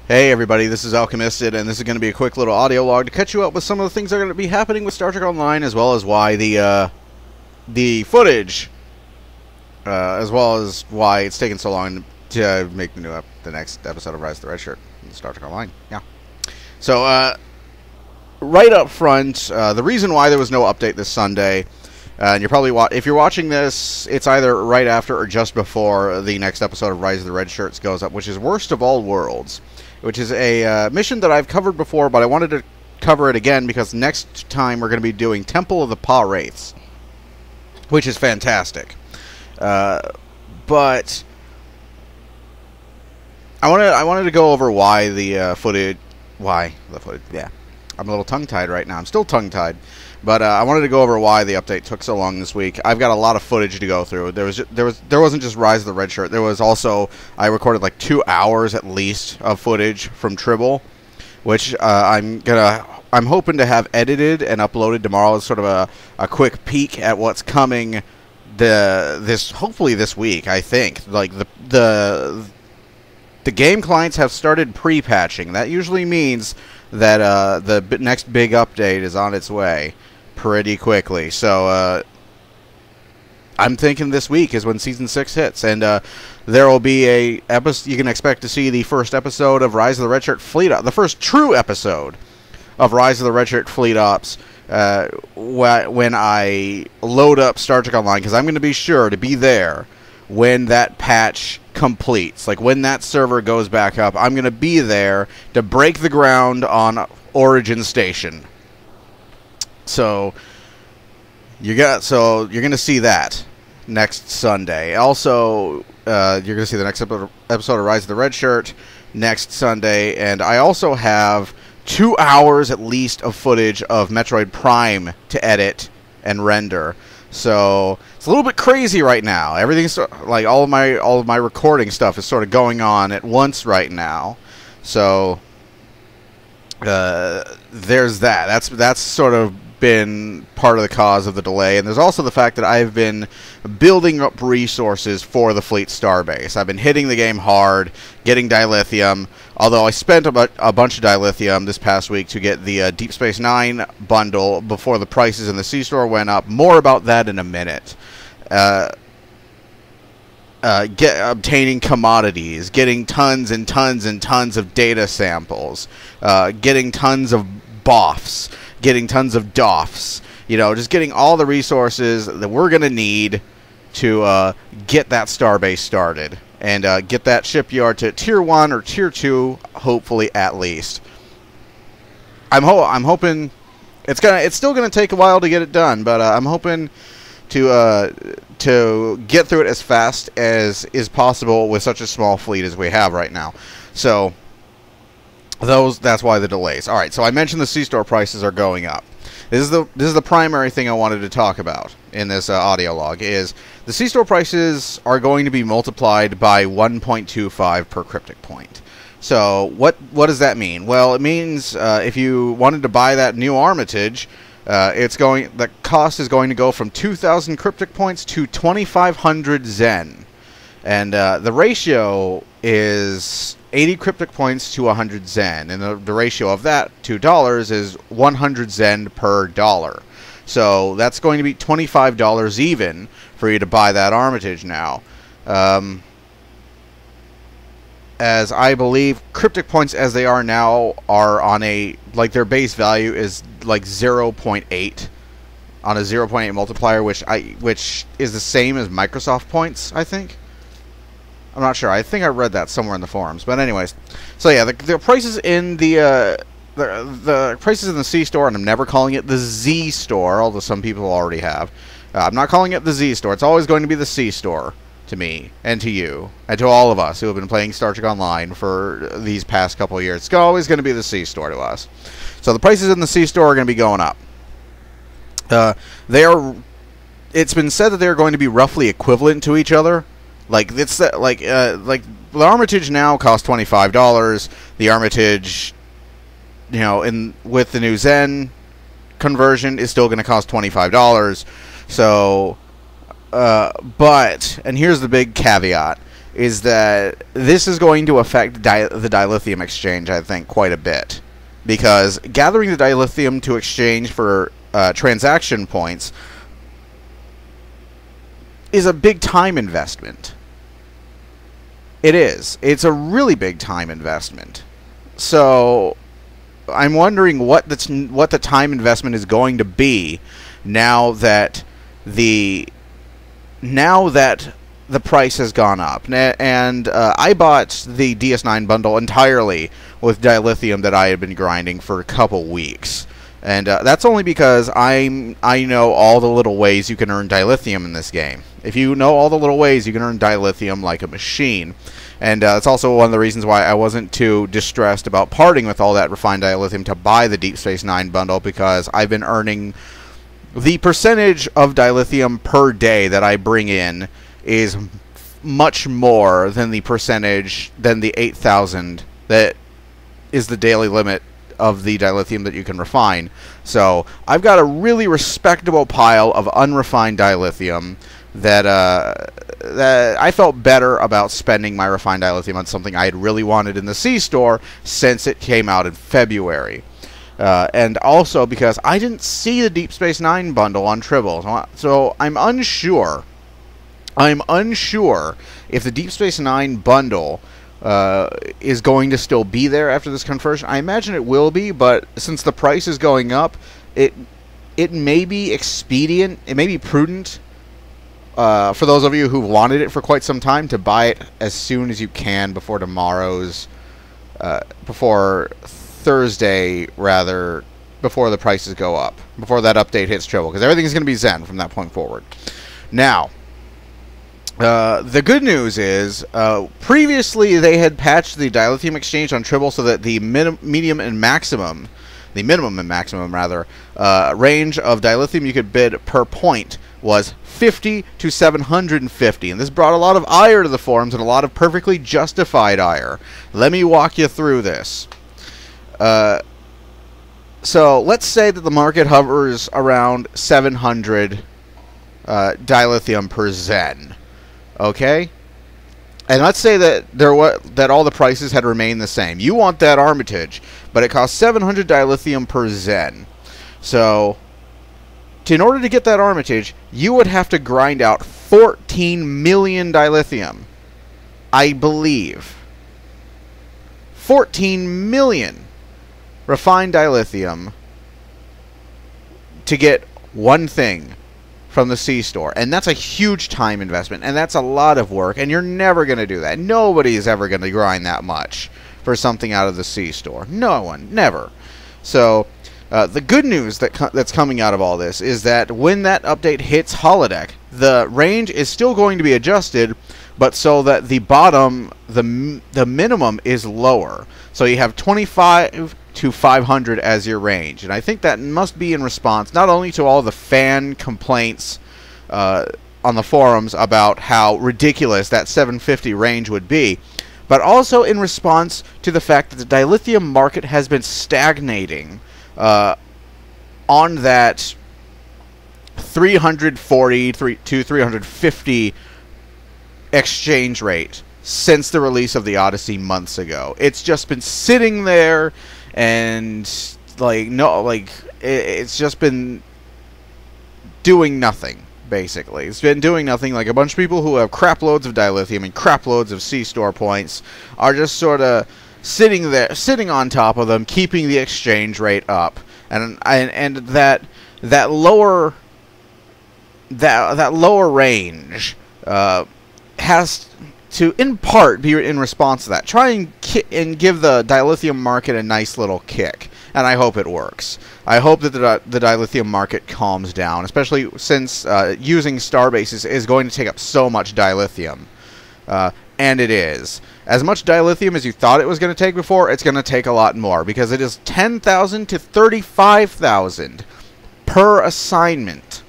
Hey everybody, this is Alchemisted, and this is going to be a quick little audio log to catch you up with some of the things that are going to be happening with Star Trek Online, as well as why the footage, as well as why it's taken so long to make the next episode of Rise of the Red Shirt in Star Trek Online. Yeah. So, right up front, the reason why there was no update this Sunday, and you're probably if you're watching this, it's either right after or just before the next episode of Rise of the Red Shirts goes up, which is Worst of All Worlds, which is a mission that I've covered before, but I wanted to cover it again because next time we're going to be doing Temple of the Pa Wraiths, which is fantastic. But I wanted to go over why the footage. Yeah, I'm a little tongue-tied right now. I'm still tongue-tied. But I wanted to go over why the update took so long this week. I've got a lot of footage to go through. There wasn't just Rise of the Red Shirt. There was also, I recorded like 2 hours at least of footage from Tribble, which I'm hoping to have edited and uploaded tomorrow as sort of a quick peek at what's coming hopefully this week. I think like the game clients have started pre-patching. That usually means that the next big update is on its way pretty quickly. So I'm thinking this week is when Season 6 hits, and there will be a episode. You can expect to see the first episode of Rise of the Red Shirt Fleet Ops, the first true episode of Rise of the Red Shirt Fleet Ops, when I load up Star Trek Online, because I'm going to be sure to be there when that patch completes. Like when that server goes back up, I'm going to be there to break the ground on Origin Station. So you're going to see that next Sunday. Also, you're going to see the next episode of Rise of the Red Shirt next Sunday, and I also have 2 hours at least of footage of Metroid Prime to edit and render. So it's a little bit crazy right now. Everything's like all of my recording stuff is sort of going on at once right now. So there's that. That's sort of been part of the cause of the delay, and there's also the fact that I've been building up resources for the Fleet Starbase. I've been hitting the game hard, getting dilithium, although I spent a bunch of dilithium this past week to get the Deep Space Nine bundle before the prices in the C-Store went up. More about that in a minute. Obtaining commodities, getting tons and tons and tons of data samples, getting tons of BOFs, getting tons of DOFs, just getting all the resources that we're going to need to get that starbase started and get that shipyard to Tier 1 or Tier 2, hopefully at least. I'm hoping it's still going to take a while to get it done, but I'm hoping to get through it as fast as is possible with such a small fleet as we have right now. So that's why the delays. All right, so I mentioned the C-Store prices are going up. This is the primary thing I wanted to talk about in this audio log. Is the C-Store prices are going to be multiplied by 1.25 per cryptic point. So what does that mean? Well, it means if you wanted to buy that new Armitage, the cost is going to go from 2,000 cryptic points to 2,500 Zen, and the ratio is 80 cryptic points to 100 Zen, and the ratio of that to dollars is 100 Zen per dollar. So that's going to be $25 even for you to buy that Armitage now. As I believe cryptic points as they are now are on their base value is like 0.8 on a 0.8 multiplier, which is the same as Microsoft points, I think. I'm not sure. I think I read that somewhere in the forums. But anyways, so yeah, the prices in the prices in the C-Store, and I'm never calling it the Z-Store, although some people already have. I'm not calling it the Z-Store. It's always going to be the C-Store to me and to you and to all of us who have been playing Star Trek Online for these past couple of years. It's always going to be the C-Store to us. So the prices in the C-Store are going to be going up. It's been said that they're going to be roughly equivalent to each other. Like the Armitage now costs $25. The Armitage, with the new Zen conversion, is still going to cost $25. So, and here's the big caveat: is that this is going to affect the dilithium exchange, I think, quite a bit. Because gathering the dilithium to exchange for transaction points is a big time investment. It is. It's a really big time investment. So I'm wondering what the time investment is going to be now that the price has gone up. And I bought the DS9 bundle entirely with dilithium that I had been grinding for a couple weeks. And that's only because I know all the little ways you can earn dilithium in this game. If you know all the little ways, you can earn dilithium like a machine. And that's also one of the reasons why I wasn't too distressed about parting with all that refined dilithium to buy the Deep Space Nine bundle, because I've been earning the percentage of dilithium per day that I bring in is much more than the percentage, than the 8,000 that is the daily limit of the dilithium that you can refine. So I've got a really respectable pile of unrefined dilithium that I felt better about spending my refined dilithium on something I had really wanted in the C-Store since it came out in February. And also because I didn't see the Deep Space Nine bundle on Tribble. So I'm unsure if the Deep Space Nine bundle is going to still be there after this conversion. I imagine it will be, but since the price is going up, it may be expedient, it may be prudent for those of you who wanted it for quite some time to buy it as soon as you can before before Thursday, rather, before the prices go up, before that update hits Tribble, because everything is going to be Zen from that point forward. Now, the good news is, previously they had patched the dilithium exchange on Tribble so that the minimum and maximum range of dilithium you could bid per point was 50 to 750, and this brought a lot of ire to the forums, and a lot of perfectly justified ire. Let me walk you through this. So let's say that the market hovers around 700 dilithium per Zen. Okay? And let's say that that all the prices had remained the same. You want that Armitage, but it costs 700 dilithium per Zen. So, in order to get that Armitage, you would have to grind out 14 million dilithium. I believe. 14 million refined dilithium to get one thing from the C-Store. And that's a huge time investment, and that's a lot of work, and you're never going to do that. Nobody is ever going to grind that much for something out of the C-Store. No one. Never. So, the good news that's coming out of all this is that when that update hits holodeck, the range is still going to be adjusted, but so that the bottom, the minimum is lower. So you have 25 to 500 as your range. And I think that must be in response not only to all the fan complaints on the forums about how ridiculous that 750 range would be, but also in response to the fact that the dilithium market has been stagnating on that 340 to 350 exchange rate since the release of the Odyssey months ago. It's just been sitting there, and it's just been doing nothing, basically. It's been doing nothing. Like, a bunch of people who have crap loads of dilithium and crap loads of C-Store points are just sort of sitting there, sitting on top of them, keeping the exchange rate up, and that lower range has to, in part, be in response to that. Try and give the dilithium market a nice little kick, and I hope it works. I hope that the dilithium market calms down, especially since using Starbases is going to take up so much dilithium. And it is. As much dilithium as you thought it was going to take before, it's going to take a lot more, because it is 10,000 to 35,000 per assignment.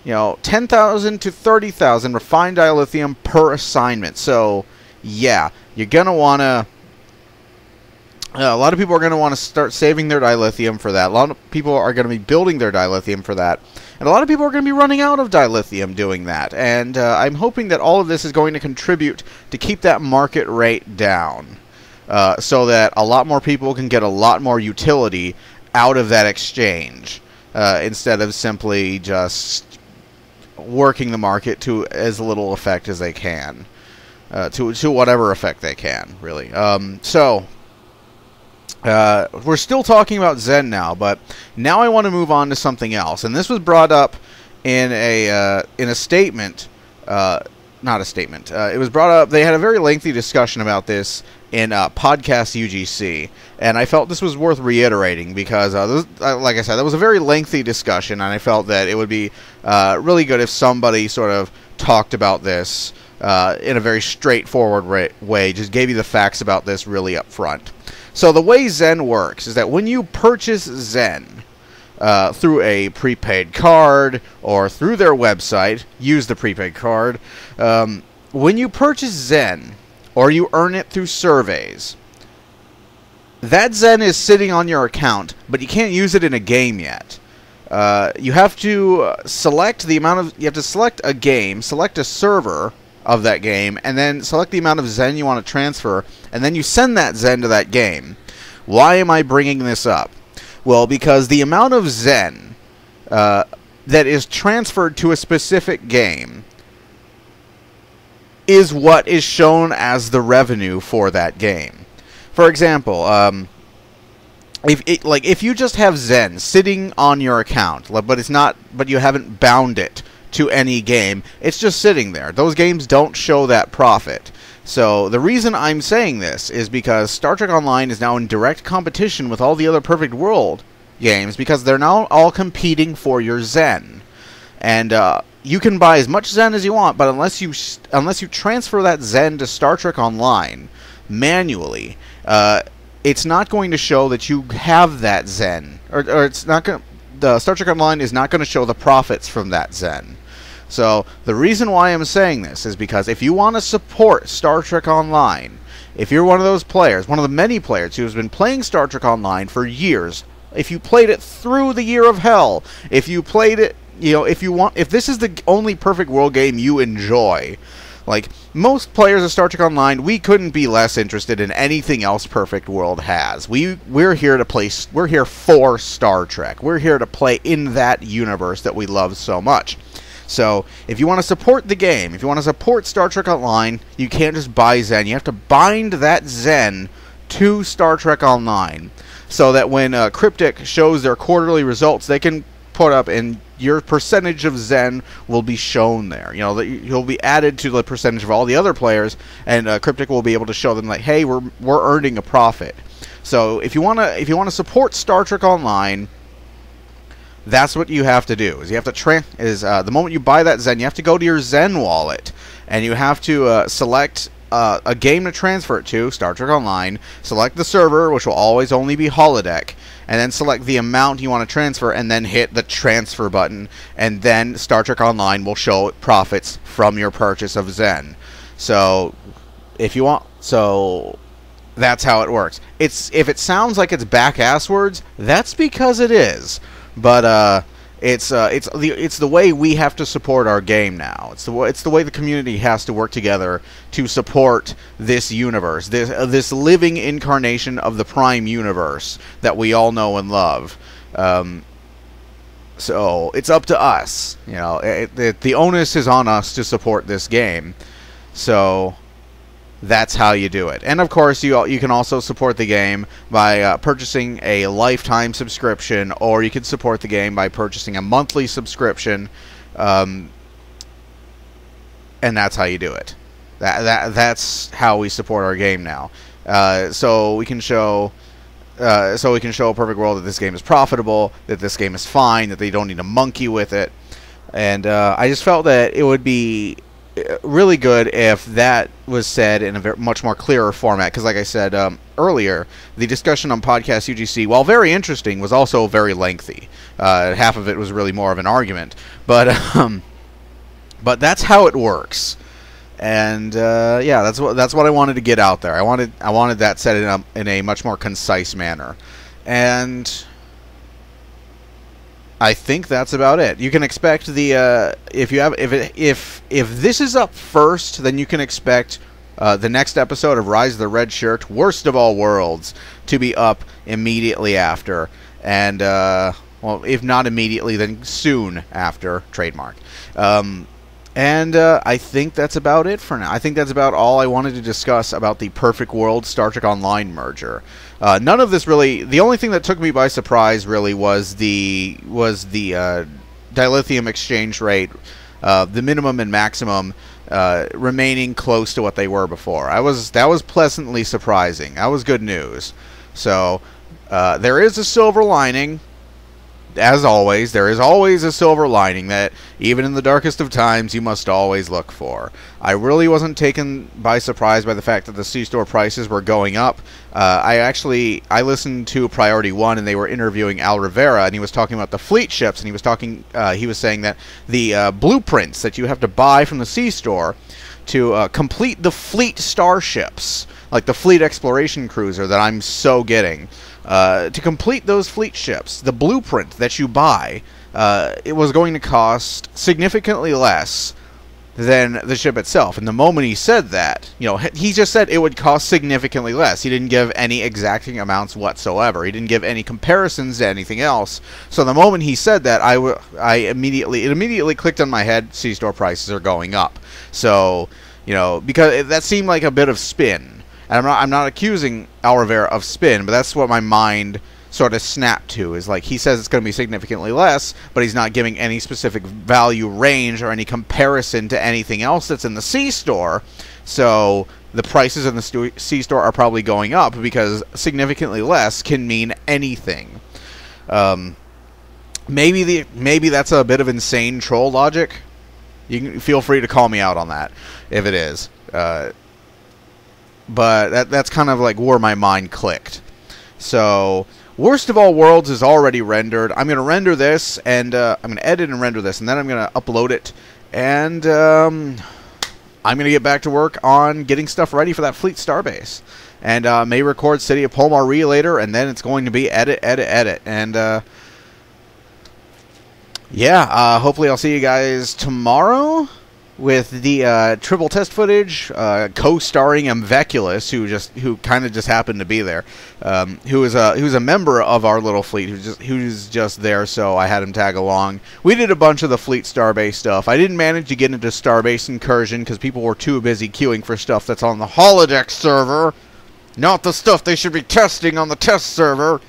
10,000 to 30,000 refined dilithium per assignment. So, yeah, you're going to want to... a lot of people are going to want to start saving their dilithium for that. A lot of people are going to be building their dilithium for that. And a lot of people are going to be running out of dilithium doing that. And I'm hoping that all of this is going to contribute to keep that market rate down, so that a lot more people can get a lot more utility out of that exchange, instead of simply just working the market to as little effect as they can, to whatever effect they can, really. We're still talking about Zen now, but now I want to move on to something else. And this was brought up in a statement, not a statement. It was brought up. They had a very lengthy discussion about this in podcast UGC, and I felt this was worth reiterating because, like I said, that was a very lengthy discussion, and I felt that it would be really good if somebody sort of talked about this in a very straightforward way, just gave you the facts about this really up front. So the way Zen works is that when you purchase Zen through a prepaid card or through their website, use the prepaid card. When you purchase Zen or you earn it through surveys, that Zen is sitting on your account, but you can't use it in a game yet. You have to select the amount of, you have to select a game, select a server of that game, and then select the amount of Zen you want to transfer, and then you send that Zen to that game. Why am I bringing this up? Well, because the amount of Zen that is transferred to a specific game is what is shown as the revenue for that game. For example, if you just have Zen sitting on your account, but you haven't bound it to any game, it's just sitting there. Those games don't show that profit. So the reason I'm saying this is because Star Trek Online is now in direct competition with all the other Perfect World games, because they're now all competing for your Zen. And you can buy as much Zen as you want, but unless you transfer that Zen to Star Trek Online manually, it's not going to show that you have that Zen, or it's not going. The Star Trek Online is not going to show the profits from that Zen. So the reason why I'm saying this is because if you want to support Star Trek Online, if you're one of those players, one of the many players who has been playing Star Trek Online for years, if you played it through the Year of Hell, if you played it, if this is the only Perfect World game you enjoy, like most players of Star Trek Online, we couldn't be less interested in anything else Perfect World has. We're here to play. We're here for Star Trek. We're here to play in that universe that we love so much. So if you want to support the game, if you want to support Star Trek Online, you can't just buy Zen. You have to bind that Zen to Star Trek Online, so that when Cryptic shows their quarterly results, they can put up, and your percentage of Zen will be shown there. You know, that you'll be added to the percentage of all the other players, and Cryptic will be able to show them like, hey, we're earning a profit. So if you wanna support Star Trek Online, that's what you have to do. Is you have to the moment you buy that Zen, you have to go to your Zen wallet, and you have to select a game to transfer it to, Star Trek Online, select the server, which will always only be holodeck, and then select the amount you want to transfer, and then hit the transfer button, and then Star Trek Online will show profits from your purchase of Zen. So if you want, that's how it works. If it sounds like it's back-ass words, that's because it is. But it's the way we have to support our game now. It's the way the community has to work together to support this universe, this living incarnation of the Prime universe that we all know and love. So it's up to us. You know, the onus is on us to support this game. So that's how you do it. And of course, you can also support the game by purchasing a lifetime subscription, or you can support the game by purchasing a monthly subscription, and that's how you do it. That's how we support our game now. So we can show a Perfect World that this game is profitable, that this game is fine, that they don't need to monkey with it. And I just felt that it would be really good if that was said in a much more clearer format, because like I said earlier, the discussion on podcast UGC, while very interesting, was also very lengthy. Half of it was really more of an argument, but that's how it works. And yeah, that's what I wanted to get out there. I wanted that said in a much more concise manner. And I think that's about it. You can expect the if this is up first, then you can expect the next episode of Rise of the Red Shirt, Worst of All Worlds, to be up immediately after, and well, if not immediately, then soon after. Trademark. And I think that's about it for now. I think that's about all I wanted to discuss about the Perfect World Star Trek Online merger. None of this really. The only thing that took me by surprise really was the dilithium exchange rate, the minimum and maximum remaining close to what they were before. That was pleasantly surprising. That was good news. So there is a silver lining. As always, there is always a silver lining that, even in the darkest of times, you must always look for. I really wasn't taken by surprise by the fact that the C-Store prices were going up. I listened to Priority One, and they were interviewing Al Rivera, and he was talking about the fleet ships, and he was saying that the blueprints that you have to buy from the C-Store to complete the fleet starships, like the fleet exploration cruiser that I'm so getting, to complete those fleet ships, the blueprint that you buy, it was going to cost significantly less than the ship itself. And the moment he said that, he just said it would cost significantly less. He didn't give any exacting amounts whatsoever. He didn't give any comparisons to anything else. So the moment he said that, it immediately clicked on my head. C-Store prices are going up. So, because that seemed like a bit of spin. And I'm not accusing Al Rivera of spin, but that's what my mind sort of snapped to, is like, he says it's going to be significantly less, but he's not giving any specific value range or any comparison to anything else that's in the C-Store. So the prices in the C-Store are probably going up, because significantly less can mean anything. Maybe that's a bit of insane troll logic. You can feel free to call me out on that if it is. But that's kind of like where my mind clicked. So, Worst of All Worlds is already rendered. I'm going to render this, and I'm going to edit and render this, and then I'm going to upload it. And I'm going to get back to work on getting stuff ready for that Fleet Starbase. And may record City of Palmar Re later, and then it's going to be edit. And yeah, hopefully I'll see you guys tomorrow with the triple test footage, co-starring Mveculus, who kind of just happened to be there, who's a member of our little fleet, who's just there, so I had him tag along. We did a bunch of the Fleet Starbase stuff. I didn't manage to get into Starbase Incursion because people were too busy queuing for stuff that's on the holodeck server, not the stuff they should be testing on the test server.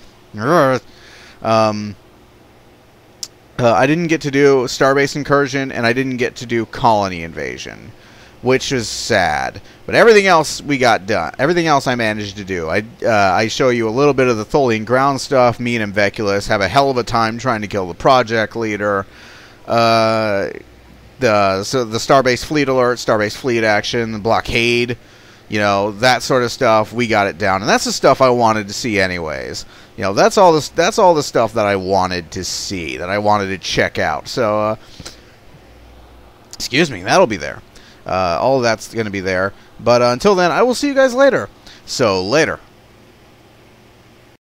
I didn't get to do Starbase Incursion, and I didn't get to do Colony Invasion, which is sad. But everything else we got done. Everything else I managed to do. I show you a little bit of the Tholian ground stuff. Me and Mveculus have a hell of a time trying to kill the project leader. The Starbase Fleet Alert, Starbase Fleet Action, the Blockade, that sort of stuff. We got it down, and that's the stuff I wanted to see anyways. That's all the stuff that I wanted to see, that I wanted to check out. So, excuse me, that'll be there. All of that's going to be there. But until then, I will see you guys later. So, later.